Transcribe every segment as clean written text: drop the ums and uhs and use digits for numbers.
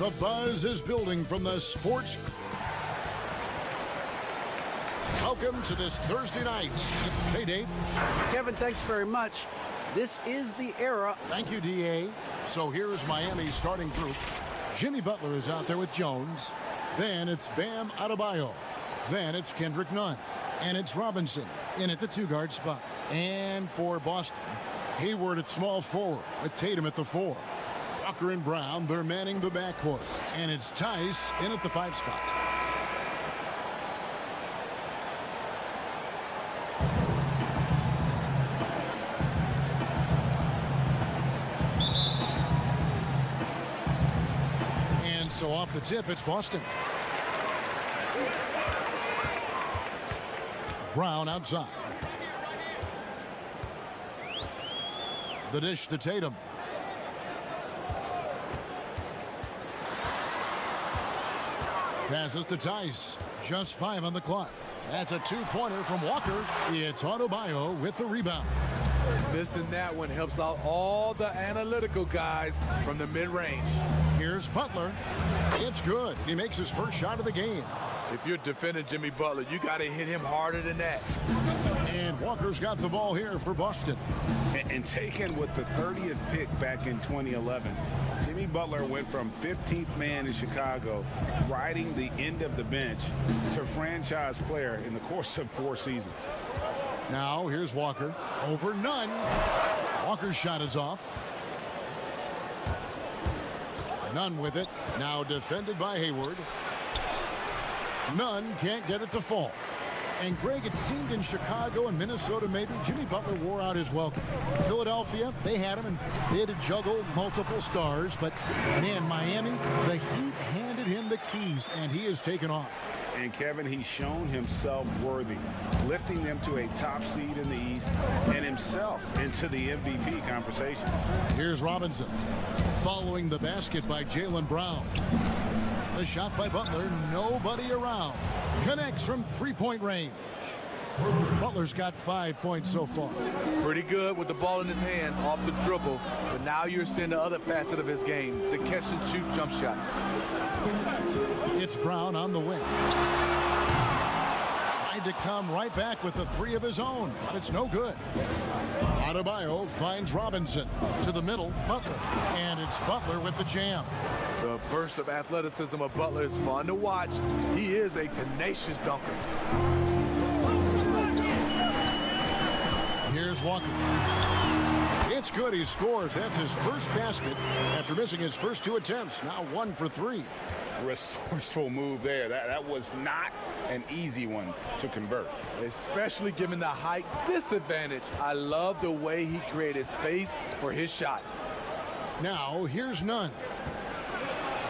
The buzz is building from the sports. Welcome to this Thursday night. Hey, Dave. Kevin, thanks very much. This is the era. Thank you, D.A. So here's Miami's starting group. Jimmy Butler is out there with Jones. Then it's Bam Adebayo. Then it's Kendrick Nunn. And it's Robinson in at the two-guard spot. And for Boston, Hayward at small forward with Tatum at the 4. Walker and Brown, they're manning the backcourt. And it's Tice in at the 5 spot. And so off the tip, it's Boston. Brown outside. The dish to Tatum. Passes to Tice. Just 5 on the clock. That's a two-pointer from Walker. It's Adebayo with the rebound. Missing that one helps out all the analytical guys from the mid-range. Here's Butler. It's good. He makes his first shot of the game. If you're defending Jimmy Butler, you got to hit him harder than that. And Walker's got the ball here for Boston. And taken with the 30th pick back in 2011, Jimmy Butler went from 15th man in Chicago, riding the end of the bench, to franchise player in the course of 4 seasons. Now here's Walker over Nunn. Walker's shot is off. Nunn with it. Now defended by Hayward. Nunn can't get it to fall. And Greg, it seemed in Chicago and Minnesota maybe Jimmy Butler wore out his welcome. Philadelphia, they had him and they had to juggle multiple stars. But, man, Miami, the Heat handed him the keys, and he has taken off. And, Kevin, he's shown himself worthy, lifting them to a top seed in the East and himself into the MVP conversation. Here's Robinson following the basket by Jaylen Brown. The shot by Butler, nobody around. Connects from three-point range. Butler's got 5 points so far. Pretty good with the ball in his hands off the dribble, but now you're seeing the other facet of his game, the catch-and-shoot jump shot. It's Brown on the wing. Tried to come right back with the 3 of his own, but it's no good. Adebayo finds Robinson to the middle, Butler, and it's Butler with the jam. The burst of athleticism of Butler is fun to watch. He is a tenacious dunker. Here's Walker. It's good. He scores. That's his first basket after missing his first 2 attempts. Now 1 for 3. Resourceful move there. That was not an easy one to convert. Especially given the height disadvantage. I love the way he created space for his shot. Now here's Nunn.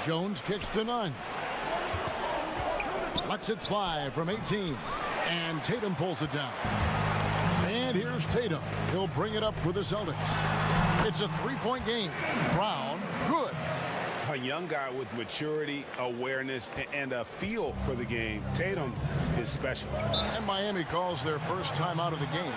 Jones kicks to Nunn. Lets it fly from 18. And Tatum pulls it down. And here's Tatum. He'll bring it up for the Celtics. It's a 3-point game. Brown, good. A young guy with maturity, awareness, and a feel for the game. Tatum is special. And Miami calls their first time out of the game.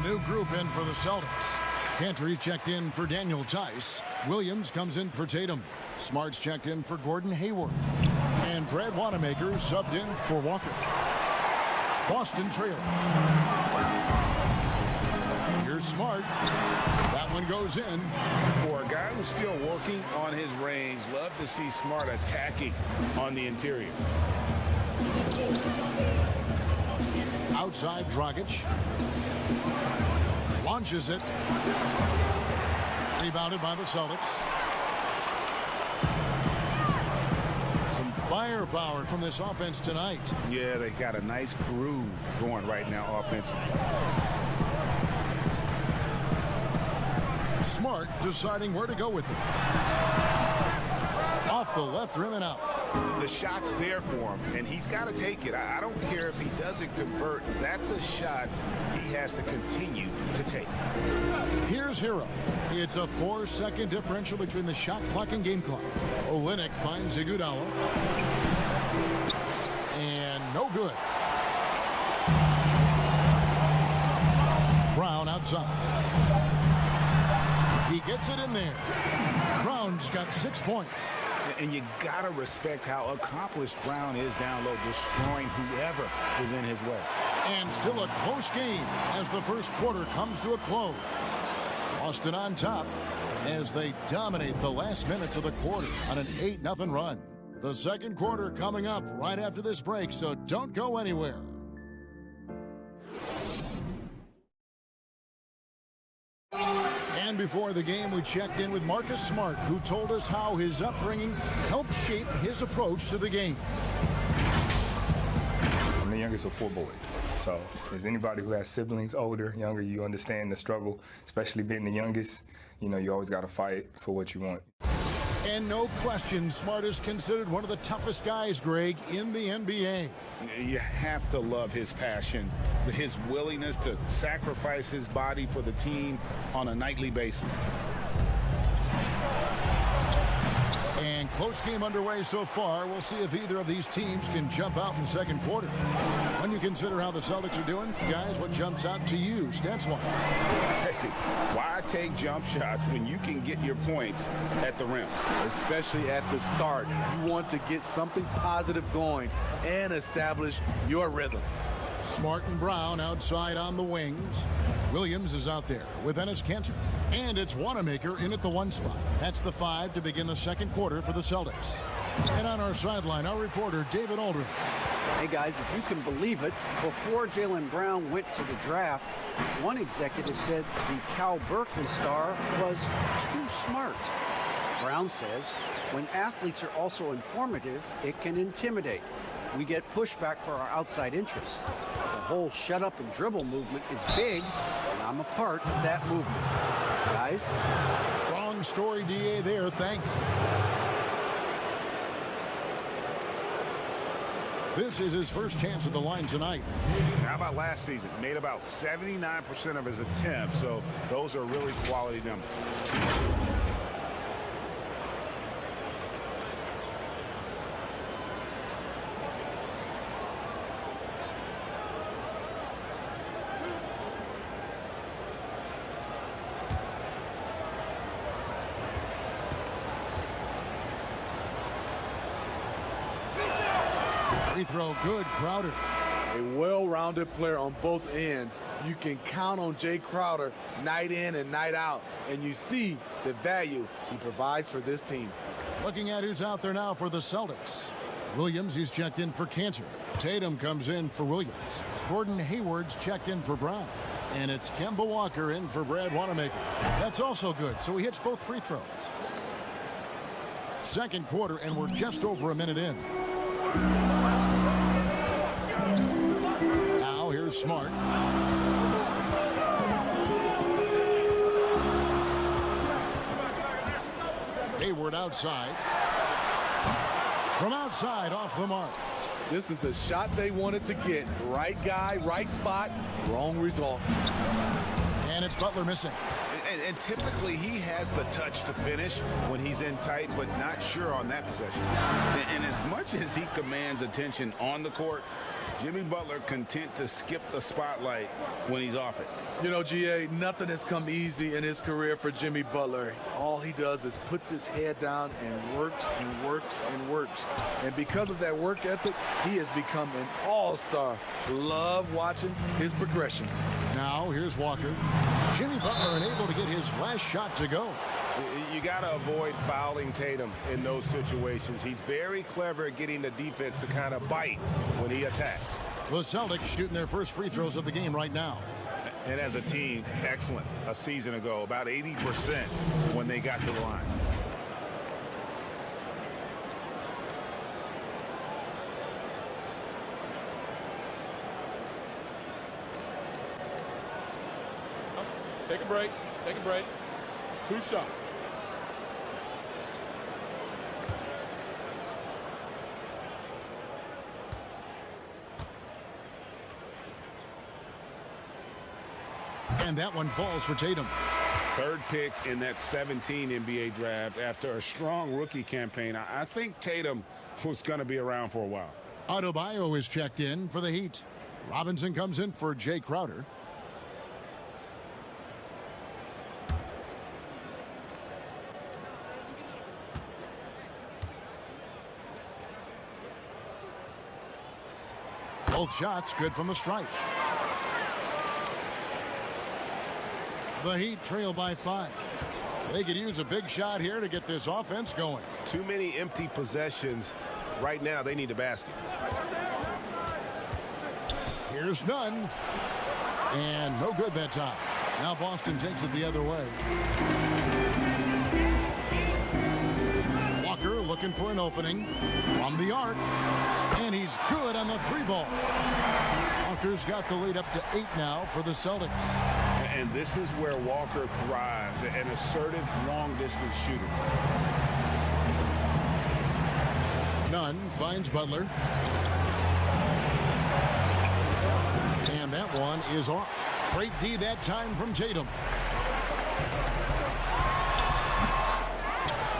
New group in for the Celtics. Cantor checked in for Daniel Tice. Williams comes in for Tatum. Smart's checked in for Gordon Hayward. And Brad Wanamaker subbed in for Walker. Boston trailing. Here's Smart. That one goes in. For a guy who's still working on his range, love to see Smart attacking on the interior. Outside Dragic. Launches it. Rebounded by the Celtics. Some firepower from this offense tonight. Yeah, they got a nice groove going right now offensively. Smart deciding where to go with it. Off the left rim and out. The shot's there for him, and he's got to take it. I don't care if he doesn't convert. That's a shot he has to continue to take. Here's Hero. It's a 4-second differential between the shot clock and game clock. Olynyk finds Iguodala. And no good. Brown outside. He gets it in there. Brown's got 6 points. And you got to respect how accomplished Brown is down low, destroying whoever is in his way. And still a close game as the first quarter comes to a close. Boston on top as they dominate the last minutes of the quarter on an 8-0 run. The second quarter coming up right after this break, so don't go anywhere. And before the game, we checked in with Marcus Smart, who told us how his upbringing helped shape his approach to the game. I'm the youngest of 4 boys. So as anybody who has siblings, older, younger, you understand the struggle, especially being the youngest. You know, you always got to fight for what you want. And no question, Smart is considered one of the toughest guys, Greg, in the NBA. You have to love his passion, his willingness to sacrifice his body for the team on a nightly basis. And close game underway so far. We'll see if either of these teams can jump out in the second quarter. When you consider how the Celtics are doing, guys, what jumps out to you, stats-wise? Hey, why take jump shots when you can get your points at the rim? Especially at the start. You want to get something positive going and establish your rhythm. Smart and Brown outside on the wings. Williams is out there with Enes Kanter. And it's Wanamaker in at the 1 spot. That's the 5 to begin the second quarter for the Celtics. And on our sideline, our reporter, David Aldridge. Hey, guys, if you can believe it, before Jaylen Brown went to the draft, one executive said the Cal Berkeley star was too smart. Brown says, when athletes are also informative, it can intimidate. We get pushback for our outside interests. The whole shut up and dribble movement is big, and I'm a part of that movement. Guys? Strong story, DA, there. Thanks. This is his first chance at the line tonight. How about last season? Made about 79% of his attempts, so those are really quality numbers. Free throw, good. Crowder. A well-rounded player on both ends. You can count on Jay Crowder night in and night out, and you see the value he provides for this team. Looking at who's out there now for the Celtics. Williams, he's checked in for Kanter. Tatum comes in for Williams. Gordon Hayward's checked in for Brown. And it's Kemba Walker in for Brad Wanamaker. That's also good, so he hits both free throws. Second quarter, and we're just over a minute in. Now here's Smart. Hayward outside. From outside, off the mark. This is the shot they wanted to get. Right guy, right spot, wrong result. And it's Butler missing. And typically he has the touch to finish when he's in tight, but not sure on that possession. And as much as he commands attention on the court, Jimmy Butler content to skip the spotlight when he's off it. You know, GA, nothing has come easy in his career for Jimmy Butler. All he does is puts his head down and works and works and works. And because of that work ethic, he has become an all-star. Love watching his progression. Now here's Walker. Jimmy Butler unable to get his last shot to go. You got to avoid fouling Tatum in those situations. He's very clever at getting the defense to kind of bite when he attacks. The Celtics shooting their first free throws of the game right now. And as a team, excellent. A season ago, about 80% when they got to the line. Take a break. Take a break. 2 shots. And that one falls for Tatum. Third pick in that 17 NBA draft after a strong rookie campaign. I think Tatum was going to be around for a while. Adebayo is checked in for the Heat. Robinson comes in for Jay Crowder. Both shots good from the stripe. The Heat trail by 5. They could use a big shot here to get this offense going. Too many empty possessions. Right now, they need a basket. Here's none. And no good that time. Now Boston takes it the other way. Walker looking for an opening from the arc. And he's good on the 3-ball. Walker's got the lead up to 8 now for the Celtics. And this is where Walker thrives, an assertive long-distance shooter. Nunn finds Butler. And that one is off. Great D that time from Tatum.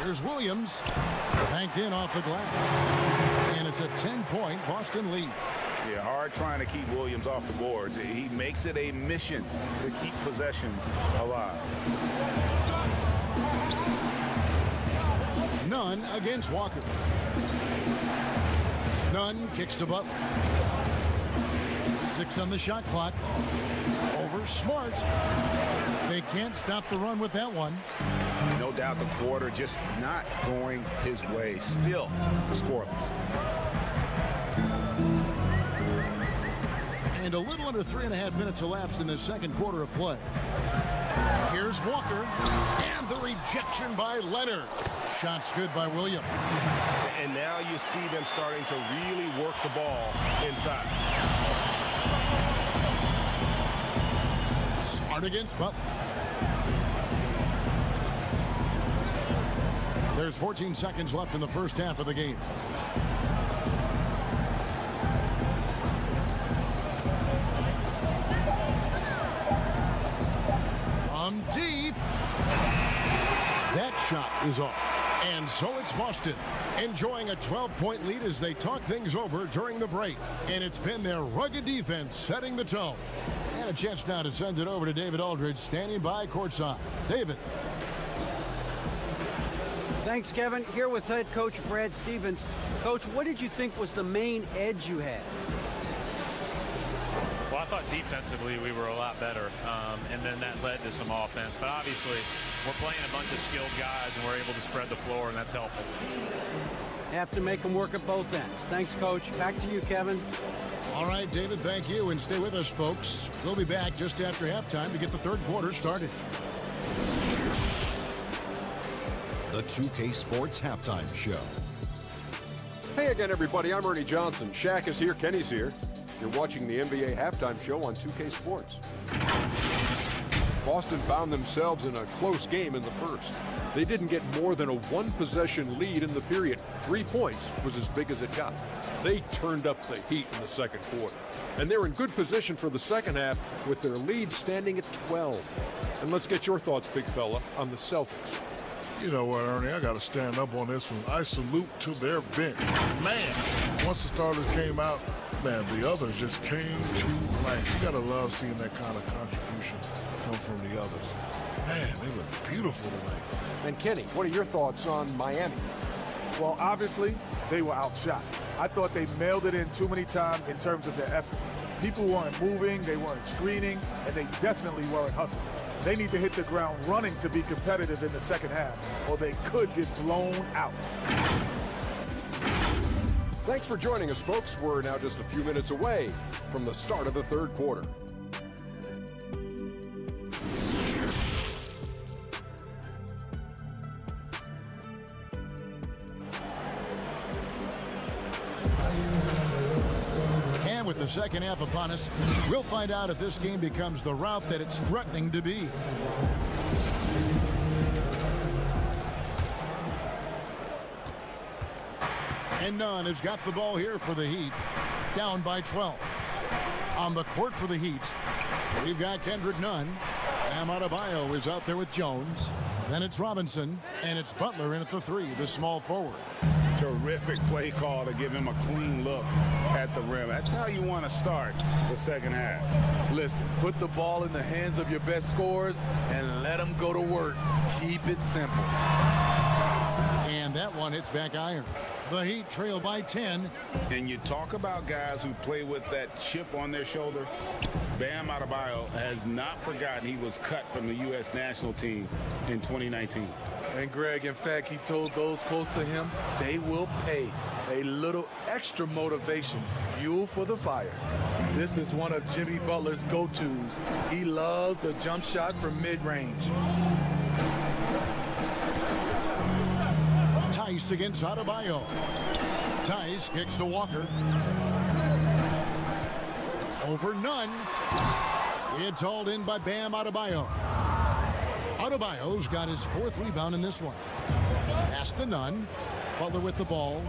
Here's Williams. Banked in off the glass. And it's a 10-point Boston lead. Yeah, hard trying to keep Williams off the boards. He makes it a mission to keep possessions alive. Nunn against Walker. Nunn kicks to Butler. 6 on the shot clock. Over Smart. They can't stop the run with that one. No doubt the quarter just not going his way. Still scoreless. And a little under 3.5 minutes elapsed in the second quarter of play. Here's Walker. And the rejection by Leonard. Shots good by Williams. And now you see them starting to really work the ball inside. Smart against Butler. There's 14 seconds left in the first half of the game. From deep. That shot is off. And so it's Boston enjoying a 12-point lead as they talk things over during the break. And it's been their rugged defense setting the tone. And a chance now to send it over to David Aldridge standing by courtside. David. Thanks, Kevin. Here with head coach Brad Stevens. Coach, what did you think was the main edge you had? Well, I thought defensively we were a lot better, and then that led to some offense. But obviously, we're playing a bunch of skilled guys, and we're able to spread the floor, and that's helpful. Have to make them work at both ends. Thanks, Coach. Back to you, Kevin. All right, David, thank you. And stay with us, folks. We'll be back just after halftime to get the third quarter started. The 2K Sports Halftime Show. Hey again, everybody. I'm Ernie Johnson. Shaq is here. Kenny's here. You're watching the NBA Halftime Show on 2K Sports. Boston found themselves in a close game in the first. They didn't get more than a one-possession lead in the period. 3 points was as big as it got. They turned up the heat in the second quarter. And they're in good position for the second half with their lead standing at 12. And let's get your thoughts, big fella, on the Celtics. You know what, Ernie, I got to stand up on this one. I salute to their bench. Man, once the starters came out, man, the others just came to life. You got to love seeing that kind of contribution come from the others. Man, they look beautiful tonight. And Kenny, what are your thoughts on Miami? Well, obviously, they were outshot. I thought they mailed it in too many times in terms of their effort. People weren't moving, they weren't screening, and they definitely weren't hustling. They need to hit the ground running to be competitive in the second half, or they could get blown out. Thanks for joining us, folks. We're now just a few minutes away from the start of the third quarter. And with the second half upon us, we'll find out if this game becomes the route that it's threatening to be. And Nunn has got the ball here for the Heat. Down by 12. On the court for the Heat, we've got Kendrick Nunn. Bam Adebayo is out there with Jones. Then it's Robinson, and it's Butler in at the 3, the small forward. Terrific play call to give him a clean look at the rim. That's how you want to start the second half. Listen, put the ball in the hands of your best scorers and let them go to work. Keep it simple. And that one hits back iron. The Heat trail by 10. And you talk about guys who play with that chip on their shoulder. Bam Adebayo has not forgotten he was cut from the U.S. national team in 2019. And Greg, in fact, he told those close to him they will pay. A little extra motivation, fuel for the fire. This is one of Jimmy Butler's go-tos. He loves the jump shot from mid-range. Tice against Adebayo. Tice kicks to Walker. Over Nunn. It's hauled in by Bam Adebayo. Adebayo's got his 4th rebound in this one. Pass to Nunn. Butler with the ball.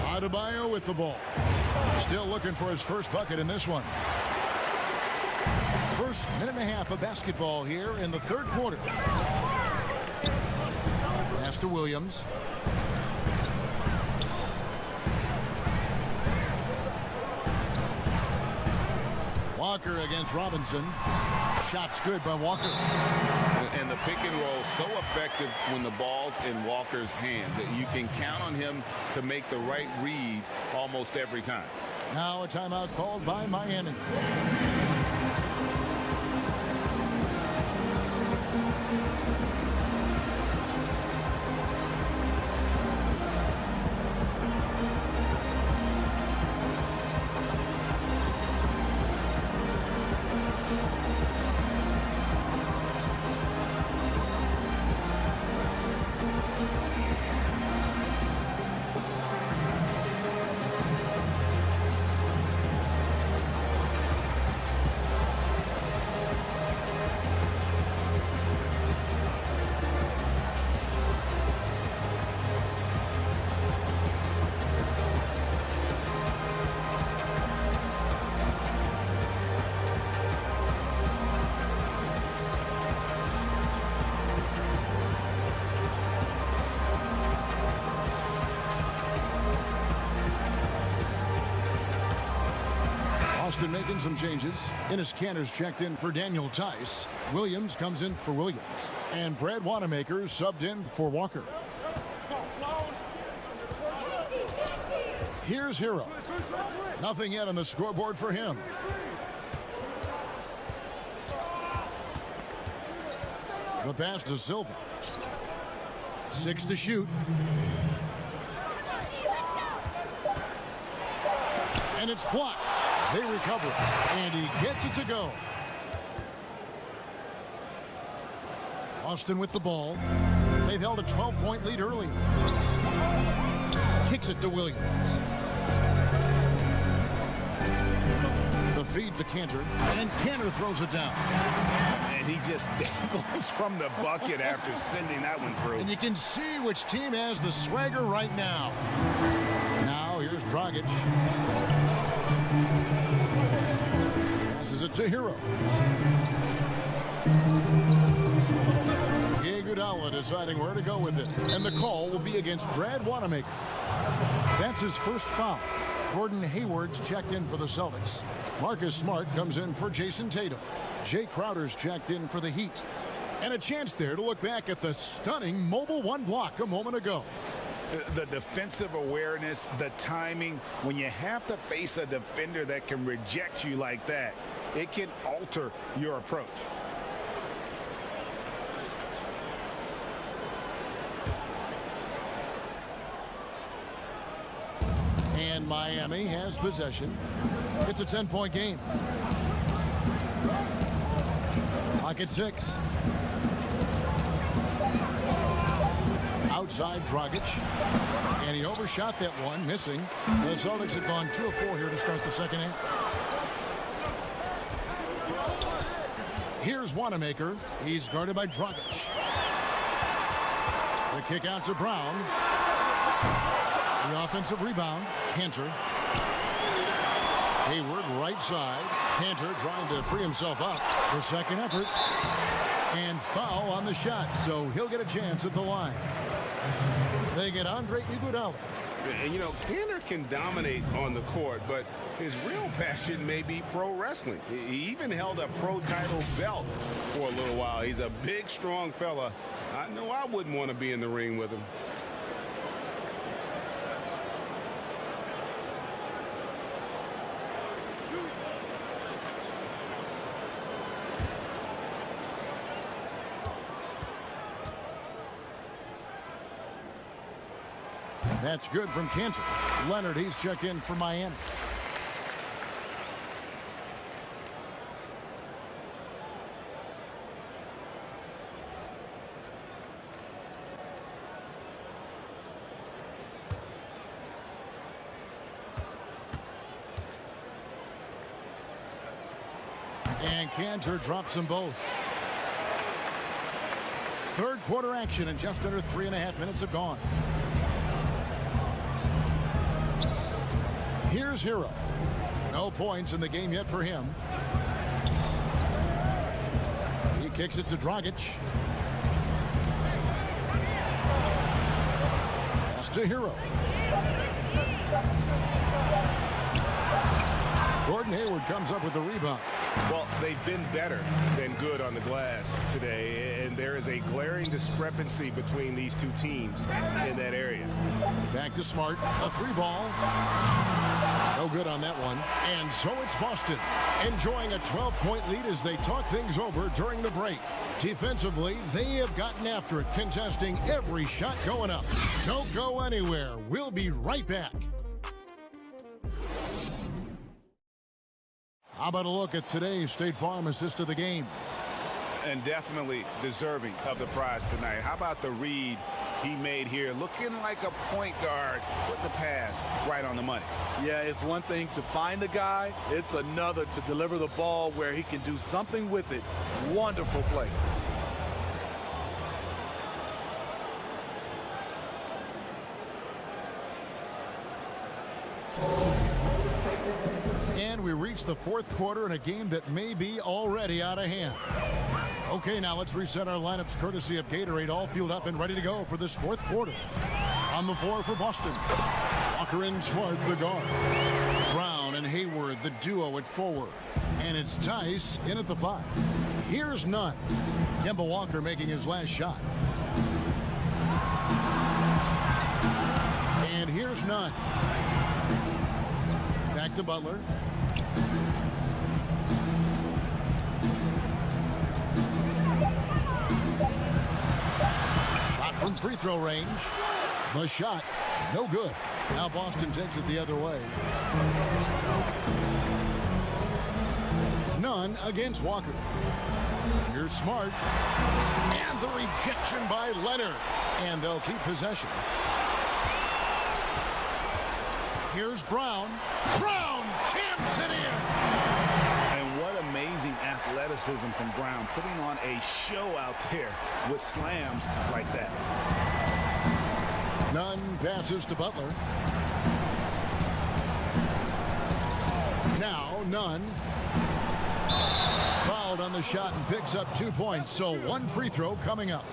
Adebayo with the ball. Still looking for his first bucket in this one. First minute and a half of basketball here in the third quarter. Pass to Williams. Walker against Robinson. Shot's good by Walker. And the pick and roll so effective when the ball's in Walker's hands. You can count on him to make the right read almost every time. Now a timeout called by Miami. Making some changes. Enes Kanter's checked in for Daniel Tice. Williams comes in for Williams. And Brad Wanamaker subbed in for Walker. Here's Hero. Nothing yet on the scoreboard for him. The pass to Silva. 6 to shoot. And it's blocked. They recover it, and he gets it to go. Austin with the ball. They've held a 12-point lead early. Kicks it to Williams. The feed to Kanter, and Kanter throws it down. And he just dangles from the bucket after sending that one through. And you can see which team has the swagger right now. Now here's Dragic. Passes it to Hero. Iguodala deciding where to go with it. And the call will be against Brad Wanamaker. That's his first foul. Gordon Hayward's checked in for the Celtics. Marcus Smart comes in for Jason Tatum. Jay Crowder's checked in for the Heat. And a chance there to look back at the stunning Mobile One block a moment ago. The defensive awareness, the timing, when you have to face a defender that can reject you like that, it can alter your approach. And Miami has possession. It's a 10-point game. Clock at 6. Outside Dragic. And he overshot that one, missing. The Celtics have gone 2 of 4 here to start the second half. Here's Wanamaker. He's guarded by Dragic. The kick out to Brown. The offensive rebound. Cantor. Hayward right side. Cantor trying to free himself up. The second effort. And foul on the shot, so he'll get a chance at the line. They get Andre Iguodala. And, you know, Cantor can dominate on the court, but his real passion may be pro wrestling. He even held a pro title belt for a little while. He's a big, strong fella. I know I wouldn't want to be in the ring with him. That's good from Cantor. Leonard, he's checked in for Miami. And Cantor drops them both. Third quarter action, and just under 3.5 minutes have gone. Here's Hero. No points in the game yet for him. He kicks it to Dragic. Pass to Hero. Gordon Hayward comes up with the rebound. Well, they've been better than good on the glass today, and there is a glaring discrepancy between these two teams in that area. Back to Smart. A 3-ball. No good on that one. And so it's Boston enjoying a 12-point lead as they talk things over during the break. Defensively, they have gotten after it, contesting every shot going up. Don't go anywhere. We'll be right back. How about a look at today's State Farm assist of the game? And definitely deserving of the prize tonight. How about the read he made here? Looking like a point guard with the pass right on the money. Yeah, it's one thing to find the guy. It's another to deliver the ball where he can do something with it. Wonderful play. And we reach the fourth quarter in a game that may be already out of hand. Okay, now let's reset our lineups courtesy of Gatorade, all fueled up and ready to go for this fourth quarter. On the floor for Boston, Walker and Smart, the guard. Brown and Hayward, the duo at forward. And it's Tice in at the 5. Here's Nunn. Kemba Walker making his last shot. And here's Nunn. Back to Butler. Shot from free throw range. The shot, no good. Now Boston takes it the other way. Nunn against Walker. Here's Smart. And the rejection by Leonard. And they'll keep possession. Here's Brown. Brown jams it in. And what amazing athleticism from Brown, putting on a show out there with slams like that. Nunn passes to Butler. Now Nunn fouled on the shot and picks up 2 points. So one free throw coming up.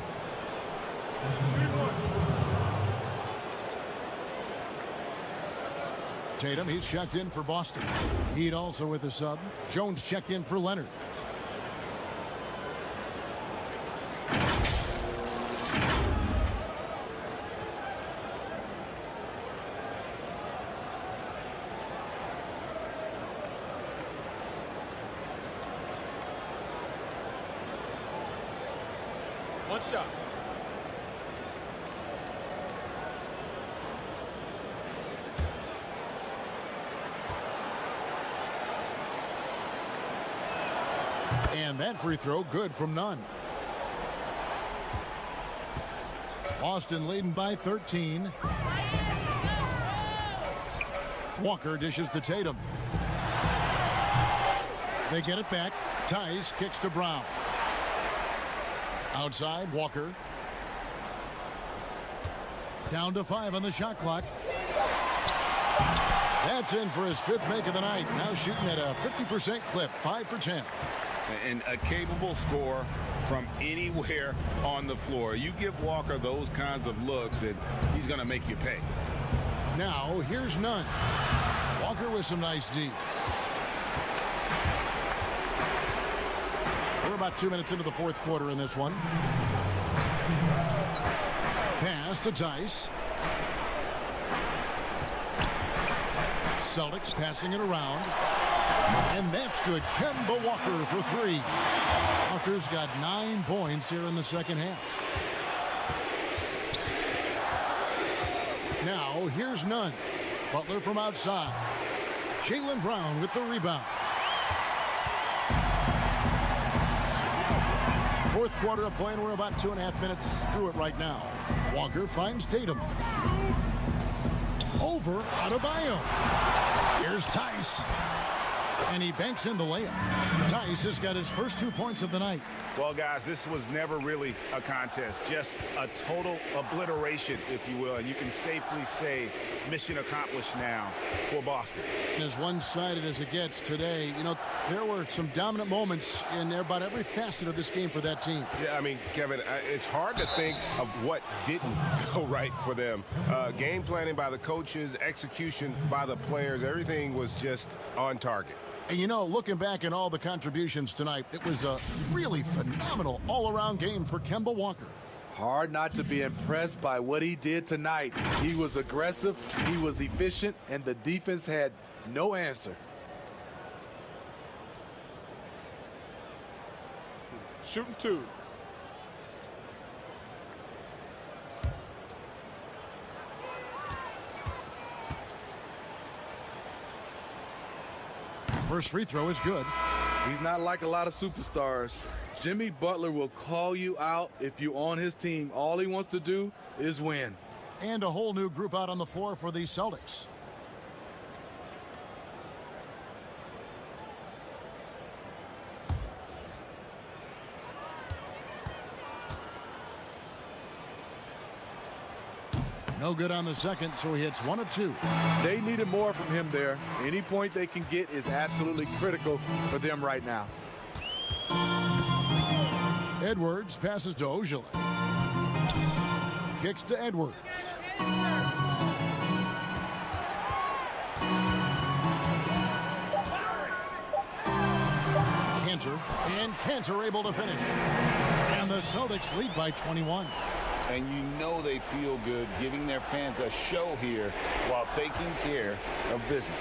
Tatum, he's checked in for Boston. Heat also with a sub. Jones checked in for Leonard. a shot. And that free throw good from none. Boston leading by 13. Walker dishes to Tatum. They get it back. Tice kicks to Brown. Outside, Walker. Down to 5 on the shot clock. That's in for his 5th make of the night. Now shooting at a 50% clip, 5 for 10. And a capable scorer from anywhere on the floor. You give Walker those kinds of looks, and he's going to make you pay. Now, here's Nunn. Walker with some nice D. We're about 2 minutes into the 4th quarter in this one. Pass to Tice. Celtics passing it around. And that's good. Kemba Walker for 3. Walker's got 9 points here in the second half. Now, here's Nunn. Butler from outside. Jaylen Brown with the rebound. 4th quarter of play, and we're about 2.5 minutes through it right now. Walker finds Tatum. Over Adebayo. Here's Tice. And he banks in the layup. Tice has got his first 2 points of the night. Well, guys, this was never really a contest. Just a total obliteration, if you will. And you can safely say mission accomplished now for Boston. As one-sided as it gets today, you know, there were some dominant moments in about every facet of this game for that team. Yeah, I mean, Kevin, it's hard to think of what didn't go right for them. Game planning by the coaches, execution by the players, everything was just on target. And, you know, looking back at all the contributions tonight, it was a really phenomenal all-around game for Kemba Walker. Hard not to be impressed by what he did tonight. He was aggressive, he was efficient, and the defense had no answer. Shooting 2. First free throw is good. He's not like a lot of superstars. Jimmy Butler will call you out if you're on his team. All he wants to do is win. And a whole new group out on the floor for the Celtics. No good on the second, so he hits 1 of 2. They needed more from him there. Any point they can get is absolutely critical for them right now. Edwards passes to Ojale. Kicks to Edwards. Cantor able to finish. And the Celtics lead by 21. And you know they feel good giving their fans a show here while taking care of business.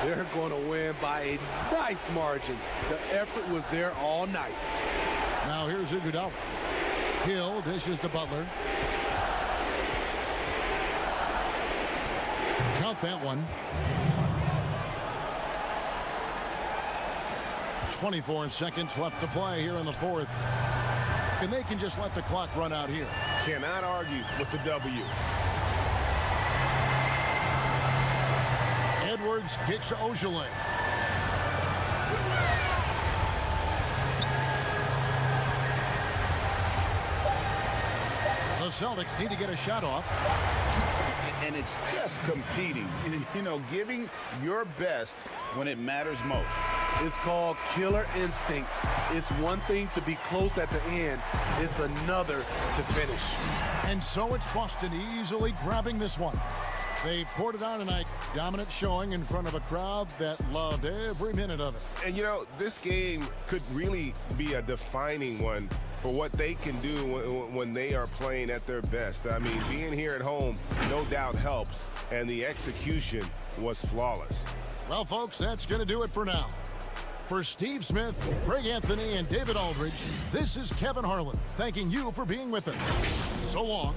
They're going to win by a nice margin. The effort was there all night. Now here's Iguodala. Hill dishes to Butler. Count that one. 24 seconds left to play here in the 4th. And they can just let the clock run out here. Cannot argue with the W. Edwards kicks to Ojale. The Celtics need to get a shot off. And it's just competing, you know, giving your best when it matters most. It's called killer instinct. It's one thing to be close at the end. It's another to finish. And so it's Boston easily grabbing this one. They poured it on tonight. Dominant showing in front of a crowd that loved every minute of it. And, you know, this game could really be a defining one for what they can do when they are playing at their best. I mean, being here at home no doubt helps, and the execution was flawless. Well, folks, that's going to do it for now. For Steve Smith, Greg Anthony, and David Aldridge, this is Kevin Harlan thanking you for being with us. So long.